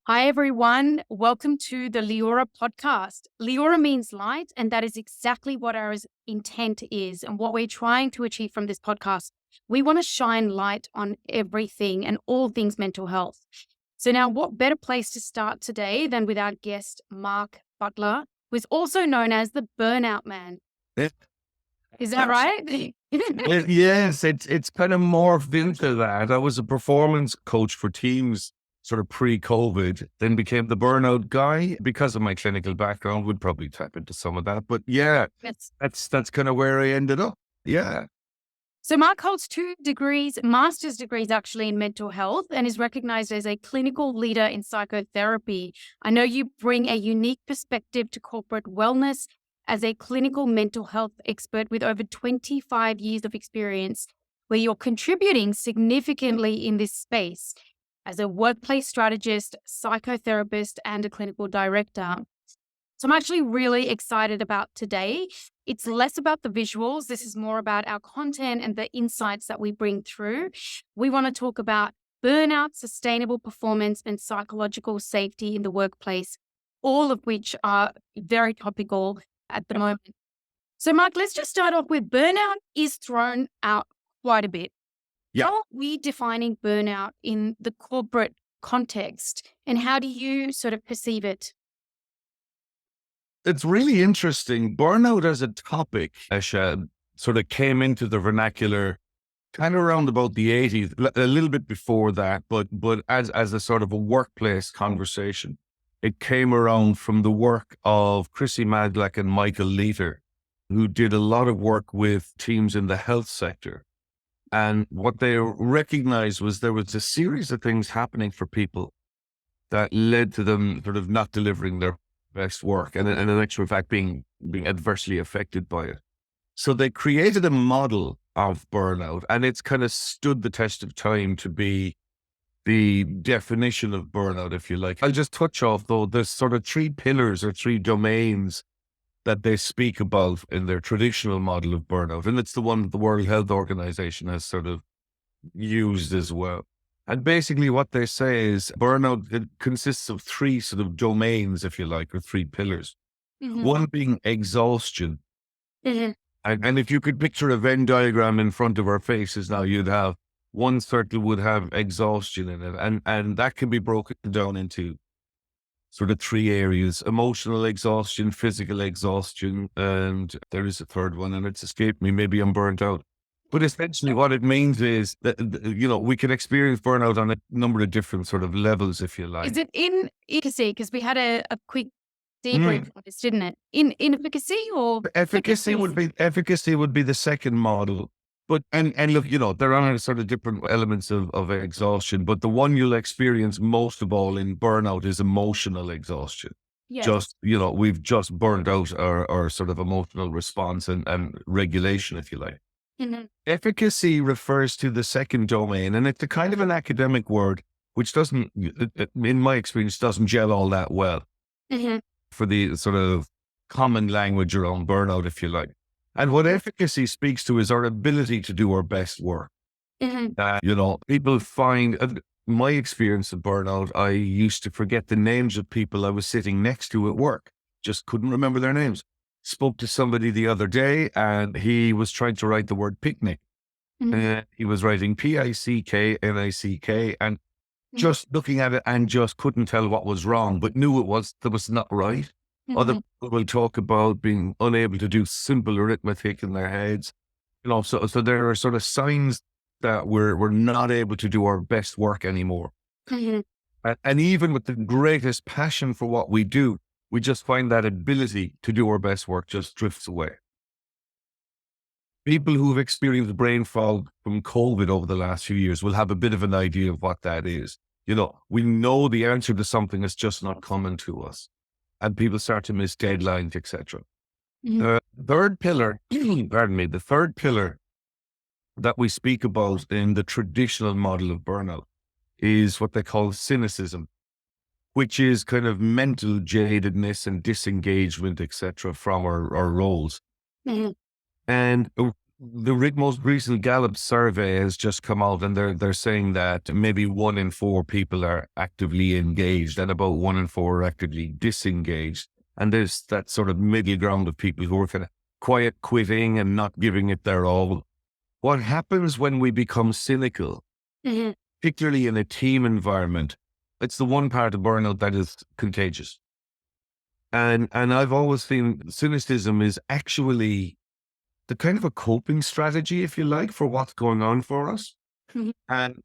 Hi, everyone. Welcome to the Leora podcast. Leora means light, and that is exactly what our intent is and what we're trying to achieve from this podcast. We want to shine light on everything and all things mental health. So now, what better place to start today than with our guest, Mark Butler, who is also known as the Burnout Man. Yeah. Is that right? Yes, it's kind of morphed into that. I was a performance coach for teams sort of pre-COVID, then became the burnout guy because of my clinical background. Would probably tap into some of that. But yeah, Yes. that's kind of where I ended up. Yeah. So Mark holds 2 degrees, master's degrees actually in mental health, and is recognized as a clinical leader in psychotherapy. I know you bring a unique perspective to corporate wellness as a clinical mental health expert with over 25 years of experience, where you're contributing significantly in this space as a workplace strategist, psychotherapist, and a clinical director. So I'm actually really excited about today. It's less about the visuals. This is more about our content and the insights that we bring through. We want to talk about burnout, sustainable performance, and psychological safety in the workplace, all of which are very topical at the moment. So Mark, let's just start off with burnout is thrown out quite a bit. Yeah. How are we defining burnout in the corporate context, and how do you sort of perceive it? It's really interesting. Burnout as a topic, Esha, sort of came into the vernacular kind of around about the 80s, a little bit before that, but as a sort of a workplace conversation. It came around from the work of Chrissy Madlack and Michael Leiter, who did a lot of work with teams in the health sector. And what they recognized was there was a series of things happening for people that led to them sort of not delivering their best work and in actual fact being adversely affected by it. So they created a model of burnout, and it's kind of stood the test of time to be the definition of burnout, if you like. I'll just touch off though, there's sort of 3 pillars or 3 domains that they speak about in their traditional model of burnout. And it's the one that the World Health Organization has sort of used as well. And basically what they say is burnout, it consists of 3 sort of domains, if you like, or 3 pillars. Mhm. One being exhaustion. Mhm. And if you could picture a Venn diagram in front of our faces now, you'd have one circle would have exhaustion in it. And that can be broken down into sort of 3 areas: emotional exhaustion, physical exhaustion, and there is a third one, and it's escaped me. Maybe I'm burnt out. But essentially what it means is that, we can experience burnout on a number of different sort of levels, if you like. Is it in efficacy? Because we had a quick debrief Mm. on this, didn't it? In efficacy or Efficacy would be the second model. But and look, there are sort of different elements of exhaustion, but the one you'll experience most of all in burnout is emotional exhaustion. Yes. Just, we've just burned out our sort of emotional response and regulation, if you like. Mhm. Efficacy refers to the second domain, and it's a kind of an academic word, which doesn't, in my experience, doesn't gel all that well Mhm. for the sort of common language around burnout, if you like. And what efficacy speaks to is our ability to do our best work. Mhm. People find, my experience of burnout, I used to forget the names of people I was sitting next to at work. Just couldn't remember their names. Spoke to somebody the other day and he was trying to write the word picnic. Mhm. He was writing PICKNICK and just looking at it and just couldn't tell what was wrong, but knew that was not right. Other Mhm. people will talk about being unable to do simple arithmetic in their heads. So there are sort of signs that we're not able to do our best work anymore. Mhm. And even with the greatest passion for what we do, we just find that ability to do our best work just drifts away. People who've experienced brain fog from COVID over the last few years will have a bit of an idea of what that is. We know the answer to something is just not coming to us, and people start to miss deadlines, etc. Mhm. The third pillar, pardon me, the third pillar that we speak about in the traditional model of burnout is what they call cynicism, which is kind of mental jadedness and disengagement, etc., from our roles. Mhm. And the most recent Gallup survey has just come out, and they're saying that maybe 1 in 4 people are actively engaged, and about 1 in 4 are actively disengaged. And there's that sort of middle ground of people who are kind of quiet quitting and not giving it their all. What happens when we become cynical, Hmm. particularly in a team environment? It's the one part of burnout that is contagious. And I've always seen cynicism is actually the kind of a coping strategy, if you like, for what's going on for us. Hmm.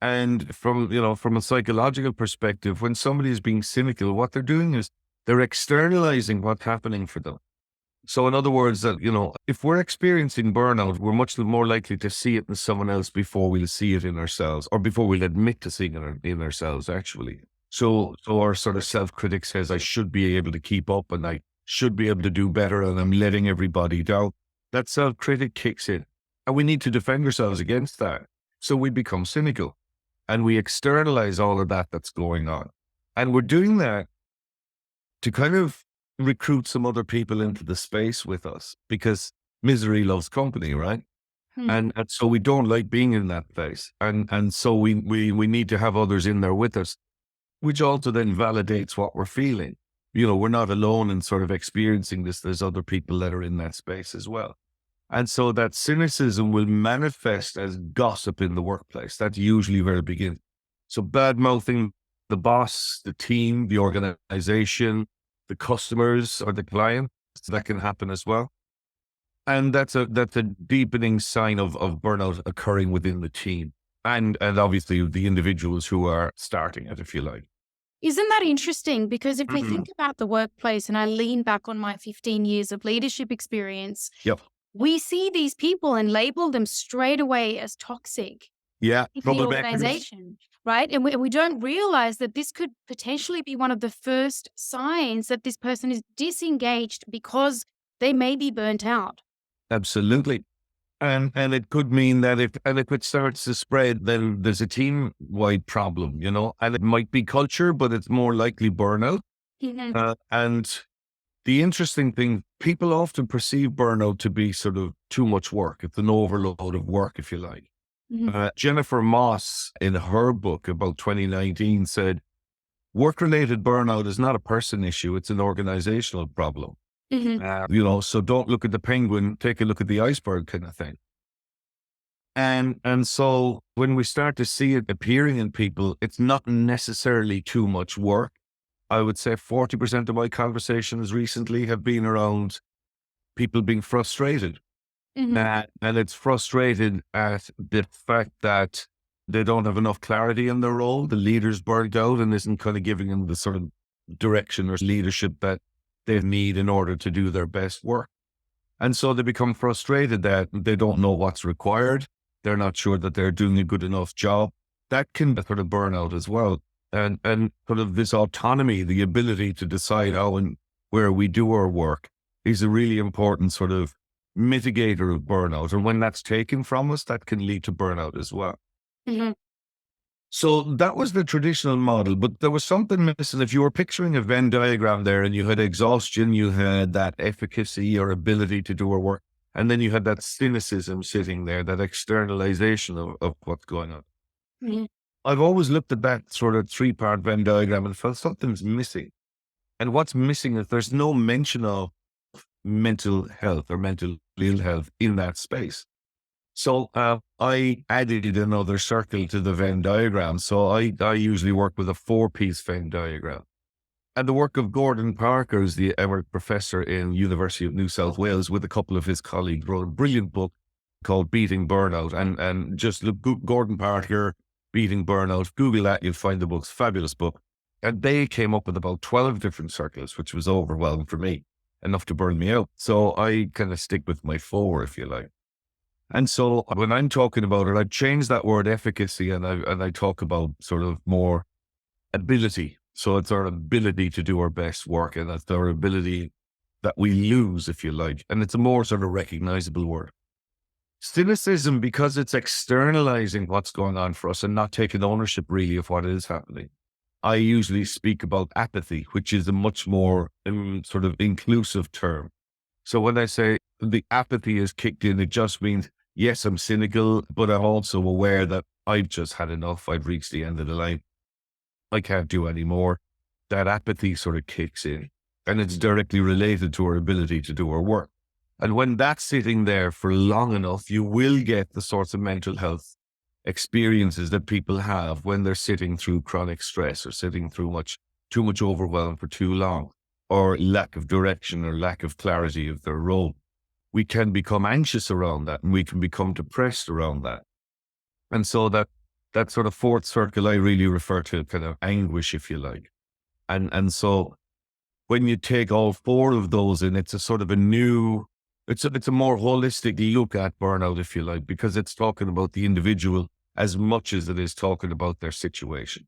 And from, from a psychological perspective, when somebody is being cynical, what they're doing is they're externalizing what's happening for them. So in other words, that, if we're experiencing burnout, we're much more likely to see it in someone else before we'll see it in ourselves, or before we'll admit to seeing it in ourselves, actually. So our sort of self-critic says, I should be able to keep up and I should be able to do better, and I'm letting everybody down. That self-critic kicks in, and we need to defend ourselves against that. So we become cynical and we externalize all of that that's going on. And we're doing that to kind of recruit some other people into the space with us, because misery loves company, right? Hmm. And so we don't like being in that place. And so we need to have others in there with us, which also then validates what we're feeling. We're not alone in sort of experiencing this. There's other people that are in that space as well. And so that cynicism will manifest as gossip in the workplace. That's usually where it begins. So bad mouthing the boss, the team, the organization, the customers or the client, that can happen as well. And that's a deepening sign of burnout occurring within the team. And obviously the individuals who are starting it, if you like. Isn't that interesting? Because if we Mhm. think about the workplace, and I lean back on my 15 years of leadership experience, Yep. we see these people and label them straight away as toxic Yeah. in the Troublemakers. organization, right? And we don't realize that this could potentially be one of the first signs that this person is disengaged because they may be burnt out. Absolutely. And it could mean that if it starts to spread, then there's a team wide problem, and it might be culture, but it's more likely burnout. Mhm. And the interesting thing, people often perceive burnout to be sort of too much work. It's an overload of work, if you like. Mhm. Jennifer Moss, in her book about 2019, said, work-related burnout is not a person issue. It's an organizational problem. Mhm. So don't look at the penguin, take a look at the iceberg kind of thing. And so when we start to see it appearing in people, it's not necessarily too much work. I would say 40% of my conversations recently have been around people being frustrated. Mhm. And it's frustrated at the fact that they don't have enough clarity in their role. The leader's burnt out and isn't kind of giving them the sort of direction or leadership that they need in order to do their best work. And so they become frustrated that they don't know what's required. They're not sure that they're doing a good enough job. That can be sort of burnout as well. And sort of this autonomy, the ability to decide how and where we do our work, is a really important sort of mitigator of burnout. And when that's taken from us, that can lead to burnout as well. Mhm. So that was the traditional model, but there was something missing. If you were picturing a Venn diagram there and you had exhaustion, you had that efficacy or ability to do our work, and then you had that cynicism sitting there, that externalization of what's going on. Mhm. I've always looked at that sort of 3-part Venn diagram and felt something's missing. And what's missing is there's no mention of mental health or mental ill health in that space. So I added another circle to the Venn diagram. So I usually work with a 4-piece Venn diagram. And the work of Gordon Parker, is the emerite professor in University of New South Wales, with a couple of his colleagues, wrote a brilliant book called Beating Burnout. And just look, Gordon Parker, Beating Burnout, Google that, you'll find the book's fabulous book. And they came up with about 12 different circles, which was overwhelming for me, enough to burn me out. So I kind of stick with my 4, if you like. And so when I'm talking about it, I've changed that word efficacy, and I talk about sort of more ability. So it's our ability to do our best work, and that's our ability that we lose, if you like. And it's a more sort of recognizable word. Cynicism, because it's externalizing what's going on for us and not taking ownership really of what is happening. I usually speak about apathy, which is a much more sort of inclusive term. So when I say the apathy is kicked in, it just means yes, I'm cynical, but I'm also aware that I've just had enough. I've reached the end of the line. I can't do any more. That apathy sort of kicks in, and it's directly related to our ability to do our work. And when that's sitting there for long enough, you will get the sorts of mental health experiences that people have when they're sitting through chronic stress or sitting through too much overwhelm for too long, or lack of direction or lack of clarity of their role. We can become anxious around that, and we can become depressed around that. And so that sort of fourth circle, I really refer to kind of anguish, if you like. And so when you take all four of those in, it's a sort of it's a more holistic look at burnout, if you like, because it's talking about the individual as much as it is talking about their situation.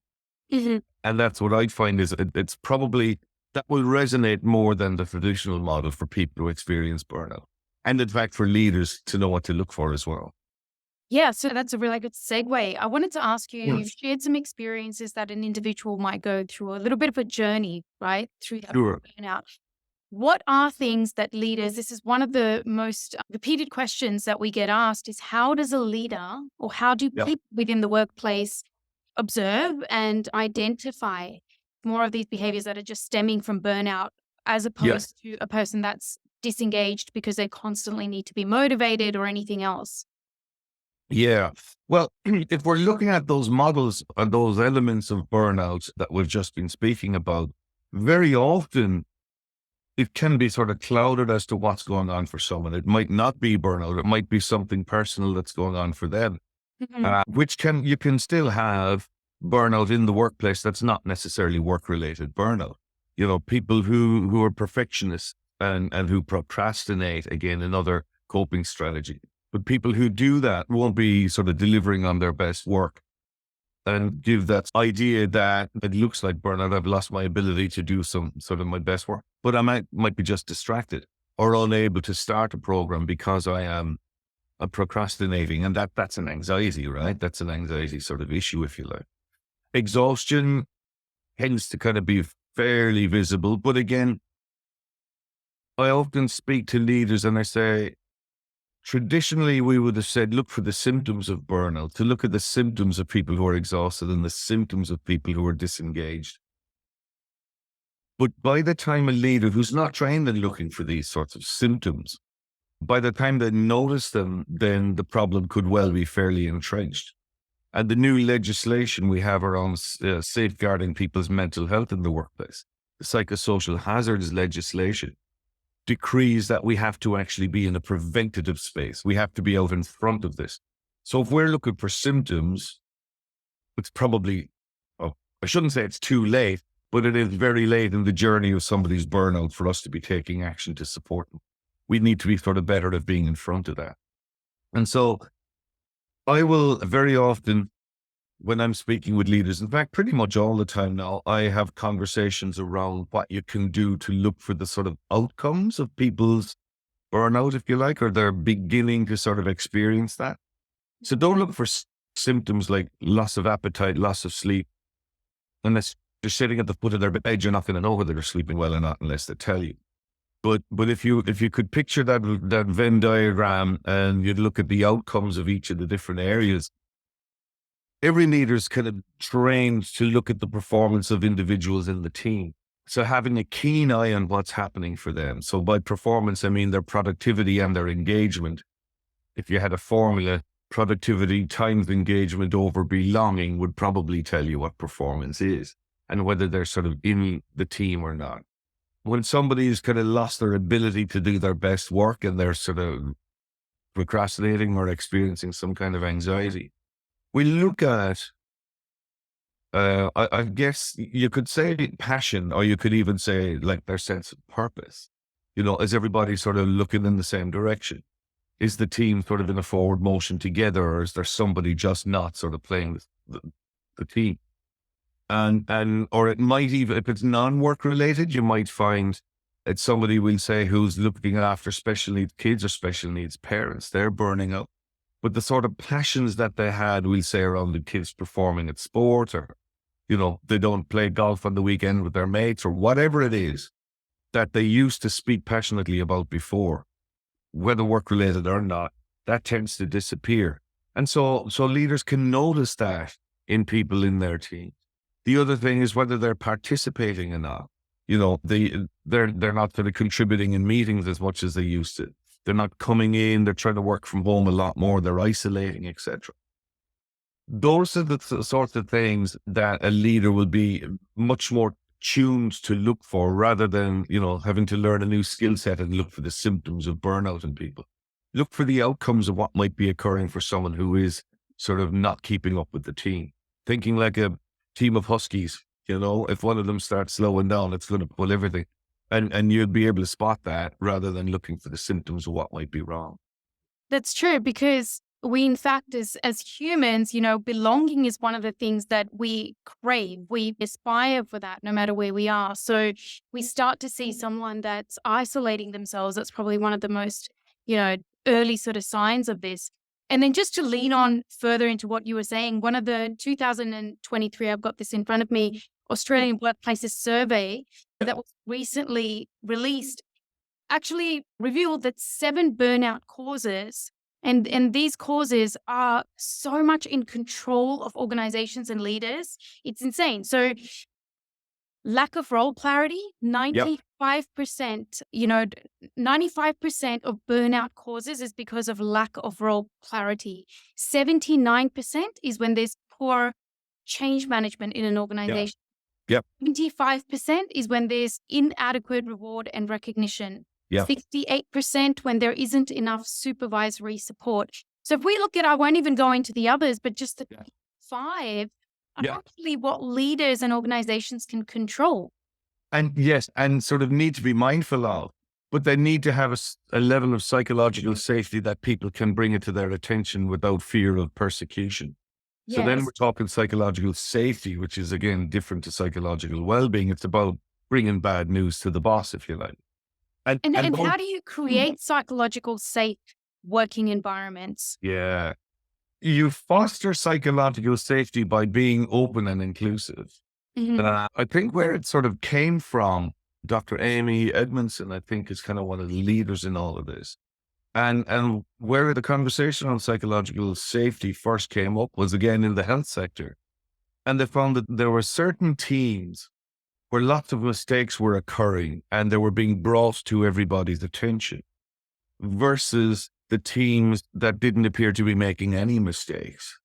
Mhm. And that's what I find is it's probably that will resonate more than the traditional model for people who experience burnout. And in fact, for leaders to know what to look for as well. Yeah, so that's a really good segue. I wanted to ask you, you've Yes. shared some experiences that an individual might go through a little bit of a journey, right? Through that Sure. burnout. What are things that leaders, this is one of the most repeated questions that we get asked is how does a leader or how do Yeah. people within the workplace observe and identify more of these behaviors that are just stemming from burnout as Yeah. opposed to a person that's disengaged because they constantly need to be motivated or anything else? Yeah. Well, if we're looking at those models and those elements of burnout that we've just been speaking about, very often it can be sort of clouded as to what's going on for someone. It might not be burnout. It might be something personal that's going on for them, Mhm. you can still have burnout in the workplace. That's not necessarily work related burnout. You know, people who are perfectionists and who procrastinate, again, another coping strategy. But people who do that won't be sort of delivering on their best work and give that idea that it looks like burnout. I've lost my ability to do some sort of my best work, but I might be just distracted or unable to start a program because I am procrastinating. And that's an anxiety, right? That's an anxiety sort of issue, if you like. Exhaustion tends to kind of be fairly visible. But again, I often speak to leaders and I say, traditionally, we would have said, look for the symptoms of burnout, to look at the symptoms of people who are exhausted and the symptoms of people who are disengaged. But by the time a leader who's not trained in looking for these sorts of symptoms, by the time they notice them, then the problem could well be fairly entrenched. And the new legislation we have around safeguarding people's mental health in the workplace, the psychosocial hazards legislation, decrees that we have to actually be in a preventative space. We have to be out in front of this. So if we're looking for symptoms, it's probably, oh, I shouldn't say it's too late, but it is very late in the journey of somebody's burnout for us to be taking action to support them. We need to be sort of better at being in front of that. And so I will very often, when I'm speaking with leaders, in fact, pretty much all the time now, I have conversations around what you can do to look for the sort of outcomes of people's burnout, if you like, or they're beginning to sort of experience that. So don't look for symptoms like loss of appetite, loss of sleep. Unless they're sitting at the foot of their bed, you're not going to know whether they're sleeping well or not unless they tell you. But if you could picture that Venn diagram and you'd look at the outcomes of each of the different areas, every leader is kind of trained to look at the performance of individuals in the team. So having a keen eye on what's happening for them. So by performance, I mean their productivity and their engagement. If you had a formula, productivity times engagement over belonging would probably tell you what performance is and whether they're sort of in the team or not. When somebody's kind of lost their ability to do their best work and they're sort of procrastinating or experiencing some kind of anxiety, we look at, I guess you could say passion, or you could even say like their sense of purpose. You know, is everybody sort of looking in the same direction? Is the team sort of in a forward motion together, or is there somebody just not sort of playing the team? Or it might even, if it's non-work related, you might find it's somebody, we'll say, who's looking after special needs kids or special needs parents. They're burning out. But the sort of passions that they had, we'll say, around the kids performing at sport, or, you know, they don't play golf on the weekend with their mates, or whatever it is that they used to speak passionately about before, whether work related or not, that tends to disappear. And so leaders can notice that in people in their team. The other thing is whether they're participating or not. They're not sort of contributing in meetings as much as they used to. They're not coming in. They're trying to work from home a lot more. They're isolating, etc. Those are the sorts of things that a leader will be much more tuned to look for, rather than, having to learn a new skill set and look for the symptoms of burnout in people. Look for the outcomes of what might be occurring for someone who is sort of not keeping up with the team. Thinking like a team of huskies, if one of them starts slowing down, it's going to pull everything. And you'd be able to spot that rather than looking for the symptoms of what might be wrong. That's true, because we, in fact, as humans, belonging is one of the things that we crave. We aspire for that no matter where we are. So we start to see someone that's isolating themselves. That's probably one of the most, early sort of signs of this. And then just to lean on further into what you were saying, one of the 2023, I've got this in front of me, Australian Workplaces survey that was recently released actually revealed that 7 burnout causes, and these causes are so much in control of organizations and leaders. It's insane. So lack of role clarity, Yep. 95%, 95% of burnout causes is because of lack of role clarity. 79% is when there's poor change management in an organization. Yep. 75% is when there's inadequate reward and recognition. Yep. 68% when there isn't enough supervisory support. So if we look at, I won't even go into the others, but just the 5 are actually what leaders and organizations can control. And yes, and sort of need to be mindful of, but they need to have a level of psychological safety that people can bring it to their attention without fear of persecution. So then we're talking psychological safety, which is again different to psychological well-being. It's about bringing bad news to the boss, if you like. And how do you create psychological safe working environments? Yeah. You foster psychological safety by being open and inclusive. I think where it sort of came from, Dr. Amy Edmondson, I think, is kind of one of the leaders in all of this. And where the conversation on psychological safety first came up was again in the health sector. And they found that there were certain teams where lots of mistakes were occurring and they were being brought to everybody's attention, versus the teams that didn't appear to be making any mistakes.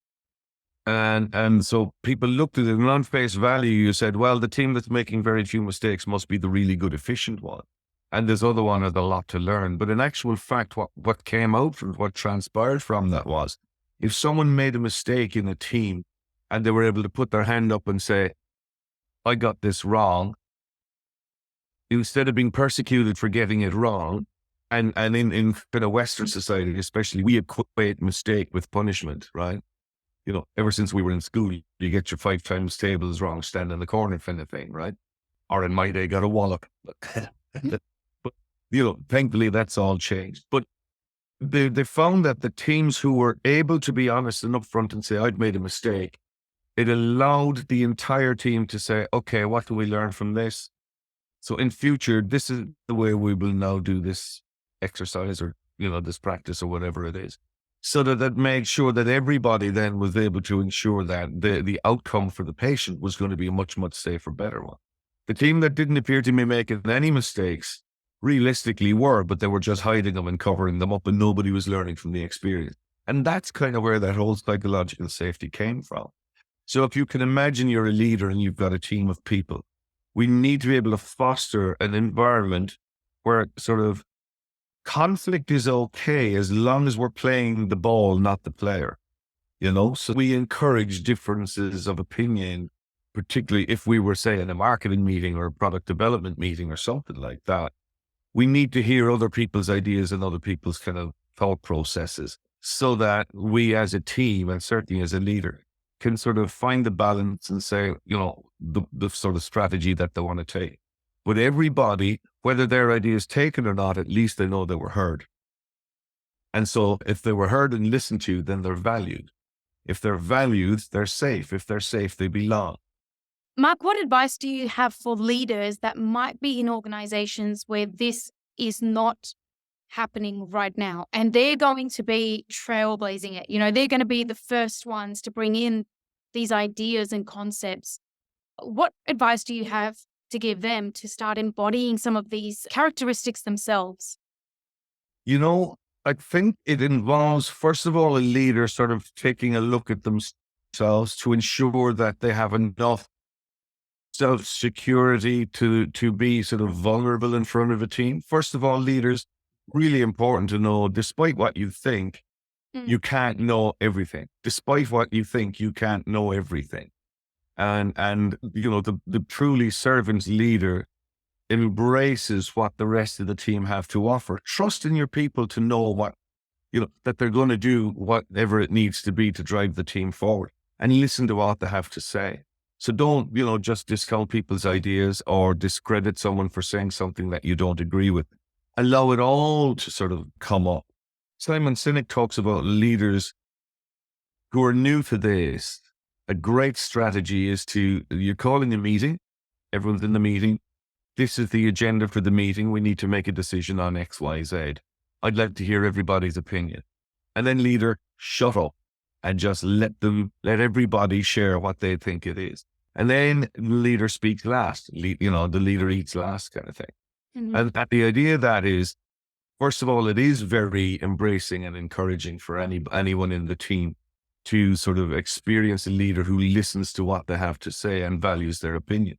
And so people looked at it, and on face value, you said, well, the team that's making very few mistakes must be the really good, efficient one. And this other one has a lot to learn. But in actual fact, what came out from what transpired from that was, if someone made a mistake in a team and they were able to put their hand up and say, I got this wrong, instead of being persecuted for getting it wrong, and in a Western society, especially, we equate mistake with punishment, right? Ever since we were in school, you get your 5 times tables wrong, stand in the corner kind of thing, right? Or in my day, got a wallop. But, thankfully that's all changed. But they found that the teams who were able to be honest and upfront and say, I'd made a mistake, it allowed the entire team to say, okay, what do we learn from this? So in future, this is the way we will now do this exercise, or, this practice, or whatever it is. So that made sure that everybody then was able to ensure that the outcome for the patient was going to be a much, much safer, better one. The team that didn't appear to be making any mistakes realistically were, but they were just hiding them and covering them up, and nobody was learning from the experience. And that's kind of where that whole psychological safety came from. So if you can imagine you're a leader and you've got a team of people, we need to be able to foster an environment where sort of conflict is okay as long as we're playing the ball, not the player, So we encourage differences of opinion, particularly if we were, say, in a marketing meeting or a product development meeting or something like that. We need to hear other people's ideas and other people's kind of thought processes, so that we as a team, and certainly as a leader, can sort of find the balance and say, the sort of strategy that they want to take. But everybody, whether their idea is taken or not, at least they know they were heard. And so if they were heard and listened to, then they're valued. If they're valued, they're safe. If they're safe, they belong. Mark, what advice do you have for leaders that might be in organizations where this is not happening right now. And they're going to be trailblazing it. They're going to be the first ones to bring in these ideas and concepts. What advice do you have to give them to start embodying some of these characteristics themselves? You know, I think it involves, first of all, a leader sort of taking a look at themselves to ensure that they have enough self-security to be sort of vulnerable in front of a team. First of all, leaders, really important to know, despite what you think, Mm. you can't know everything. Despite what you think, you can't know everything. And the truly servant leader embraces what the rest of the team have to offer. Trust in your people to know that they're going to do whatever it needs to be to drive the team forward, and listen to what they have to say. So don't, just discount people's ideas or discredit someone for saying something that you don't agree with. Allow it all to sort of come up. Simon Sinek talks about leaders who are new to this. A great strategy is you're calling a meeting. Everyone's in the meeting. This is the agenda for the meeting. We need to make a decision on X, Y, Z. I'd like to hear everybody's opinion. And then leader, shut up and just let everybody share what they think it is. And then leader speaks last. The leader eats last kind of thing. Mhm. And the idea of that is, first of all, it is very embracing and encouraging for anyone in the team to sort of experience a leader who listens to what they have to say and values their opinion.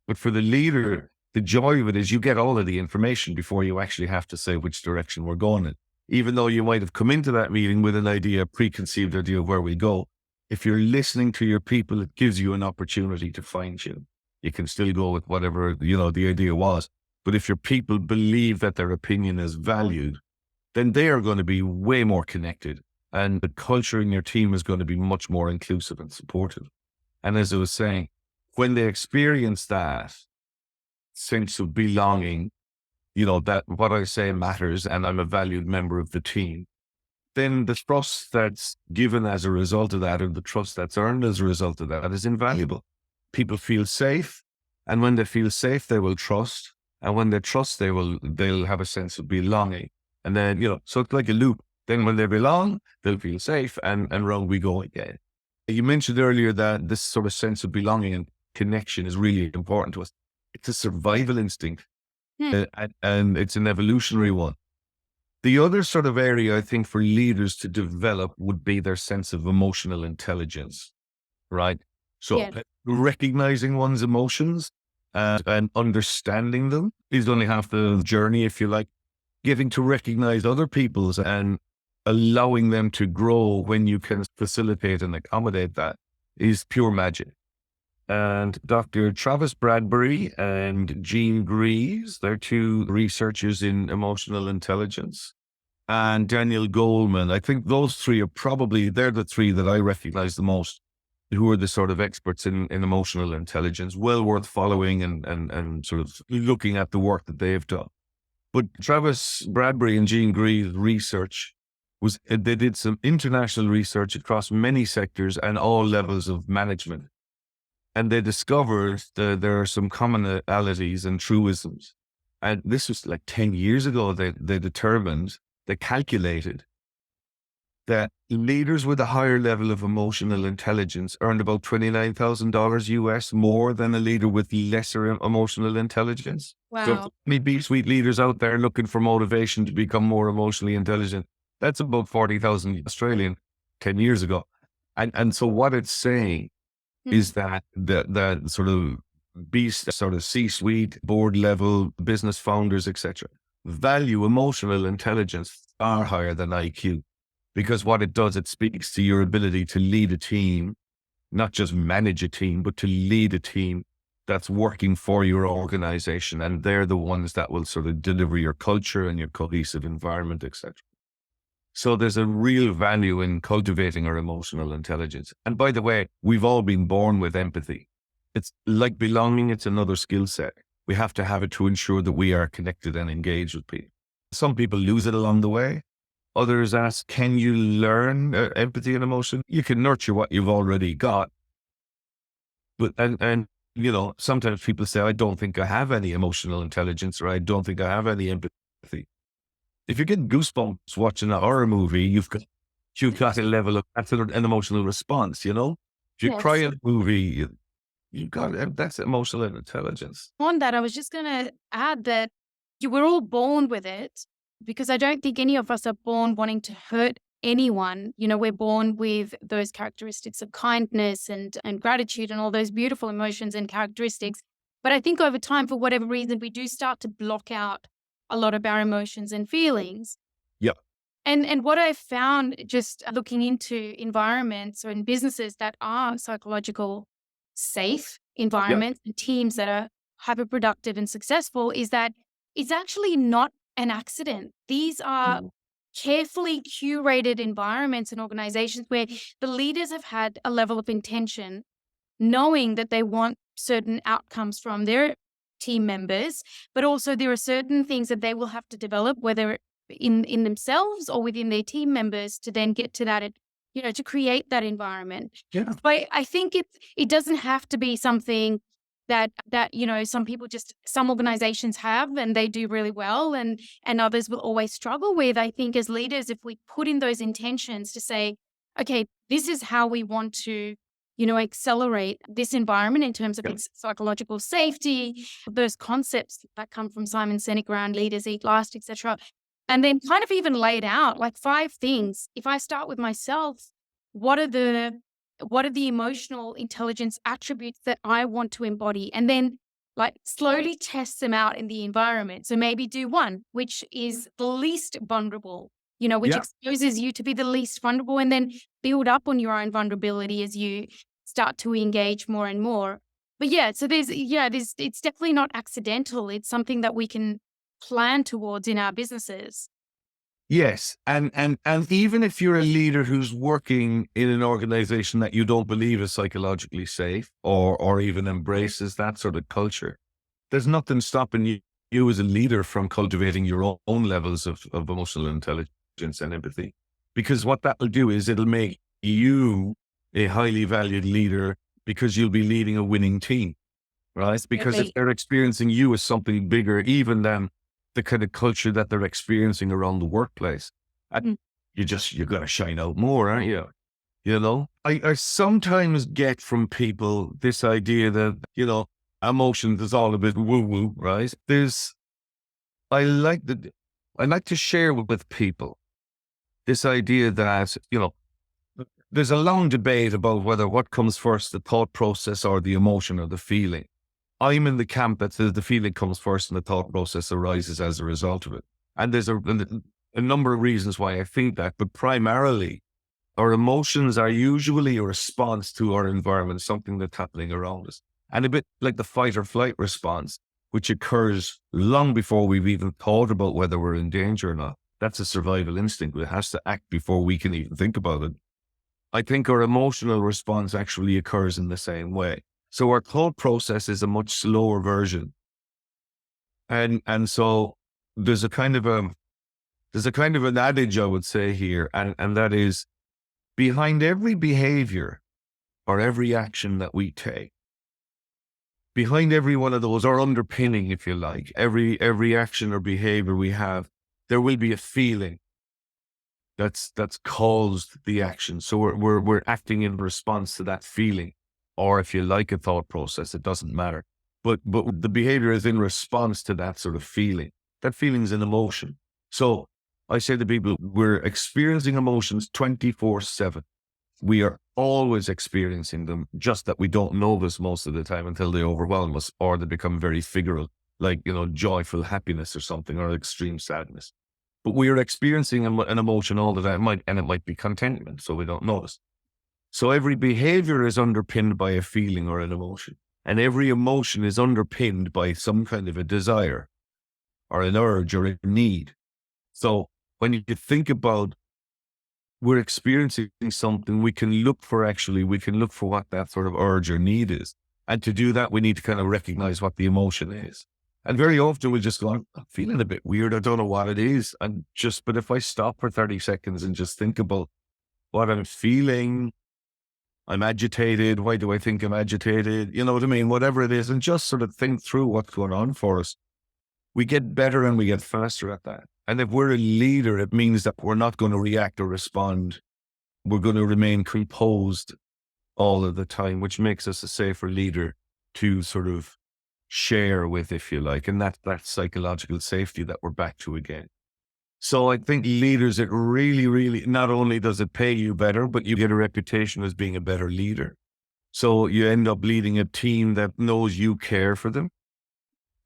But for the leader, the joy of it is you get all of the information before you actually have to say which direction we're going in. Even though you might have come into that meeting with an idea, a preconceived idea of where we go, if you're listening to your people, it gives you an opportunity to fine tune. You can still go with whatever, the idea was. But if your people believe that their opinion is valued, then they are going to be way more connected. And the culture in your team is going to be much more inclusive and supportive. And as I was saying, when they experience that sense of belonging, that what I say matters and I'm a valued member of the team, then the trust that's given as a result of that, or the trust that's earned as a result of that, is invaluable. People feel safe. And when they feel safe, they will trust. And when they trust, they'll have a sense of belonging. And then, so it's like a loop. Then when they belong, they'll feel safe, and round we go again. You mentioned earlier that this sort of sense of belonging and connection is really important to us. It's a survival instinct, Hmm. and it's an evolutionary one. The other sort of area I think for leaders to develop would be their sense of emotional intelligence, right? So Yeah. recognizing one's emotions and understanding them is only half the journey, if you like. Getting to recognize other people's and allowing them to grow when you can facilitate and accommodate that is pure magic. And Dr. Travis Bradbury and Jean Greaves, they're two researchers in emotional intelligence, and Daniel Goleman. I think those three they're the three that I recognize the most, who are the sort of experts in emotional intelligence, well worth following and sort of looking at the work that they've done. But Travis Bradbury and Jean Greaves' research they did some international research across many sectors and all levels of management. And they discovered that there are some commonalities and truisms. And this was like 10 years ago. They calculated that leaders with a higher level of emotional intelligence earned about $29,000 US more than a leader with lesser emotional intelligence. So Wow. any B-suite leaders out there looking for motivation to become more emotionally intelligent, that's about 40,000 Australian 10 years ago. And so what it's saying Hmm. is that the sort of C-suite, board level, business founders, etc., value emotional intelligence far higher than IQ. Because what it does, it speaks to your ability to lead a team, not just manage a team, but to lead a team that's working for your organization. And they're the ones that will sort of deliver your culture and your cohesive environment, etc. So there's a real value in cultivating our emotional intelligence. And by the way, we've all been born with empathy. It's like belonging. It's another skill set. We have to have it to ensure that we are connected and engaged with people. Some people lose it along the way. Others ask, can you learn empathy and emotion? You can nurture what you've already got. But, and sometimes people say, I don't think I have any emotional intelligence, or I don't think I have any empathy. if you get goosebumps watching a horror movie, you've got a level of that's an emotional response, you know? If you cry Yes. in a movie, you've got that's emotional intelligence. On that, I was just going to add that we're all born with it, because I don't think any of us are born wanting to hurt anyone. We're born with those characteristics of kindness and gratitude and all those beautiful emotions and characteristics. But I think over time, for whatever reason, we do start to block out a lot of our emotions and feelings. Yep. And what I've found just looking into environments or in businesses that are psychological safe Yep. environments and teams that are hyper productive and successful is that it's actually not an accident. These are Mm. carefully curated environments and organizations where the leaders have had a level of intention, knowing that they want certain outcomes from their team members, but also there are certain things that they will have to develop, whether in themselves or within their team members, to then get to that, to create that environment. Yeah. But I think it doesn't have to be something that some organizations have and they do really well, and others will always struggle with. I think as leaders, if we put in those intentions to say, okay, this is how we want to accelerate this environment in terms of Yep. its psychological safety, those concepts that come from Simon Sinek around leaders eat last, etc. And then kind of even lay it out like 5 things. If I start with myself, what are the emotional intelligence attributes that I want to embody? And then like slowly test them out in the environment. So maybe do one, which is the least vulnerable, which Yeah. exposes you to be the least vulnerable, and then build up on your own vulnerability as you start to engage more and more. But so it's definitely not accidental. It's something that we can plan towards in our businesses. Yes. And even if you're a leader who's working in an organization that you don't believe is psychologically safe or even embraces that sort of culture, there's nothing stopping you as a leader from cultivating your own levels of emotional intelligence and empathy. Because what that will do is it'll make you a highly valued leader because you'll be leading a winning team, right? Because if Absolutely. they're experiencing you as something bigger, even than the kind of culture that they're experiencing around the workplace, Mm. you're going to shine out more, aren't you? You know, I sometimes get from people this idea that, emotions is all a bit woo woo, right? I like I like to share with people this idea that, there's a long debate about whether what comes first, the thought process or the emotion or the feeling. I'm in the camp that says the feeling comes first and the thought process arises as a result of it. And there's a number of reasons why I think that, but primarily our emotions are usually a response to our environment, something that's happening around us. And a bit like the fight or flight response, which occurs long before we've even thought about whether we're in danger or not. That's a survival instinct. It has to act before we can even think about it. I think our emotional response actually occurs in the same way. So our thought process is a much slower version. And so there's a kind of an adage I would say here, and that is, behind every behavior or every action that we take, behind every one of those, or underpinning, if you like, every action or behavior we have, there will be a feeling that's caused the action. So we're acting in response to that feeling, or if you like, a thought process. It doesn't matter. But the behavior is in response to that sort of feeling. That feeling is an emotion. So I say to people, we're experiencing emotions 24/7. We are always experiencing them, just that we don't know this most of the time until they overwhelm us or they become very figural, like, joyful happiness or something, or extreme sadness. But we are experiencing an emotion all the time, and it might be contentment, so we don't notice. So every behavior is underpinned by a feeling or an emotion, and every emotion is underpinned by some kind of a desire or an urge or a need. So when you think about we're experiencing something, we can look for what that sort of urge or need is. And to do that, we need to kind of recognize what the emotion is. And very often we just go, I'm feeling a bit weird. I don't know what it is. But if I stop for 30 seconds and just think about what I'm feeling, I'm agitated. Why do I think I'm agitated? You know what I mean? Whatever it is, and just sort of think through what's going on for us. We get better and we get faster at that. And if we're a leader, it means that we're not going to react or respond. We're going to remain composed all of the time, which makes us a safer leader to sort of share with, if you like, and that psychological safety that we're back to again. So I think leaders, it really, really, not only does it pay you better, but you get a reputation as being a better leader. So you end up leading a team that knows you care for them.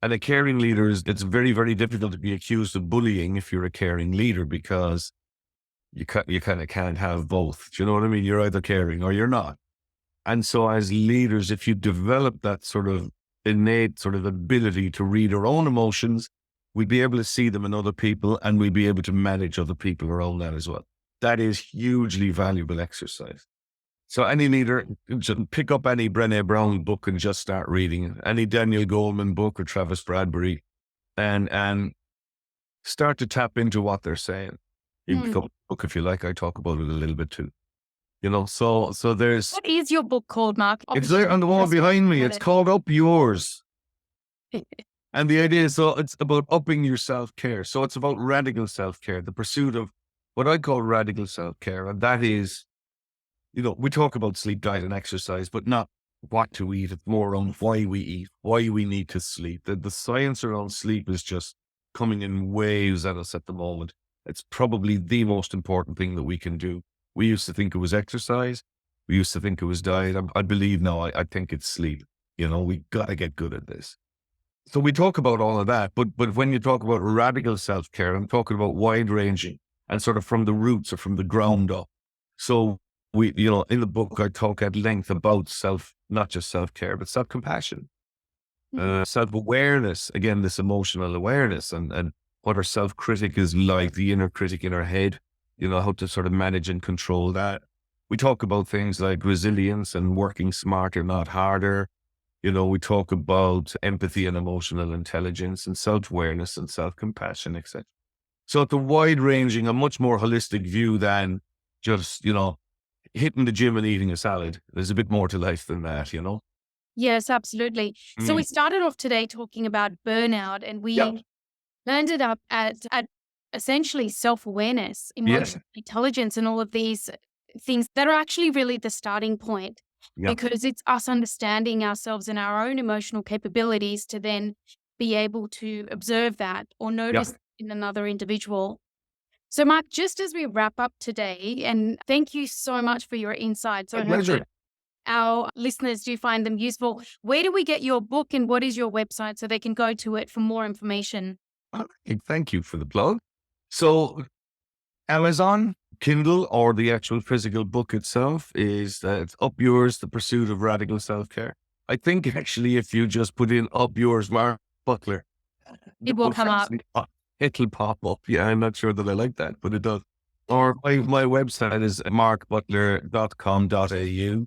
And a caring leader it's very, very difficult to be accused of bullying if you're a caring leader, because you kind of can't have both. Do you know what I mean? You're either caring or you're not. And so as leaders, if you develop that sort of innate sort of ability to read our own emotions, we'd be able to see them in other people, and we'd be able to manage other people around that as well. That is hugely valuable exercise. So any leader, just pick up any Brené Brown book and just start reading it. Any Daniel Goleman book or Travis Bradbury, and start to tap into what they're saying. You pick up a book if you like. I talk about it a little bit too. You know, so there's. What is your book called, Mark? It's there on the wall behind me. It's called Up Yours. And the idea is, so it's about upping your self-care. So it's about radical self-care, the pursuit of what I call radical self-care. And that is, you know, we talk about sleep, diet, and exercise, but not what to eat. It's more on why we eat, why we need to sleep. The science around sleep is just coming in waves at us at the moment. It's probably the most important thing that we can do. We used to think it was exercise. We used to think it was diet. I believe now, I think it's sleep. You know, we got to get good at this. So we talk about all of that, but when you talk about radical self-care, I'm talking about wide ranging and sort of from the roots or from the ground up. So we, you know, in the book, I talk at length about not just self-care, but self-compassion, self-awareness, again, this emotional awareness and what our self-critic is like, the inner critic in our head, you know, how to sort of manage and control that. We talk about things like resilience and working smarter, not harder. You know, we talk about empathy and emotional intelligence and self-awareness and self-compassion, etc. So it's a wide-ranging, a much more holistic view than just, you know, hitting the gym and eating a salad. There's a bit more to life than that, you know? Yes, absolutely. So we started off today talking about burnout, and we landed up at essentially self-awareness, emotional intelligence, and all of these things that are actually really the starting point. Because it's us understanding ourselves and our own emotional capabilities to then be able to observe that or notice in another individual. So, Mark, just as we wrap up today, and thank you so much for your insights. I hope that our listeners do find them useful. Where do we get your book, and what is your website so they can go to it for more information? Thank you for the plug. So Amazon, Kindle, or the actual physical book itself is it's Up Yours, The Pursuit of Radical Self-Care. I think actually if you just put in Up Yours, Mark Butler, it will come up. It'll pop up. Yeah, I'm not sure that I like that, but it does. Or my website is markbutler.com.au,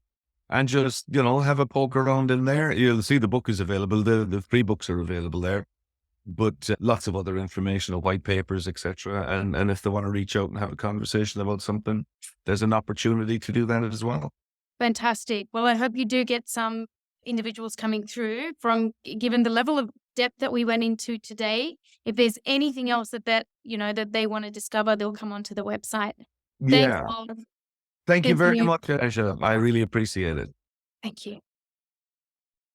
and just, you know, have a poke around in there. You'll see the book is available. The 3 books are available there. But lots of other information, white papers, etc. And if they want to reach out and have a conversation about something, there's an opportunity to do that as well. Fantastic. Well, I hope you do get some individuals coming through from, given the level of depth that we went into today. If there's anything else that you know that they want to discover, they'll come onto the website. Thanks, Thank you very much, Esha. I really appreciate it. Thank you.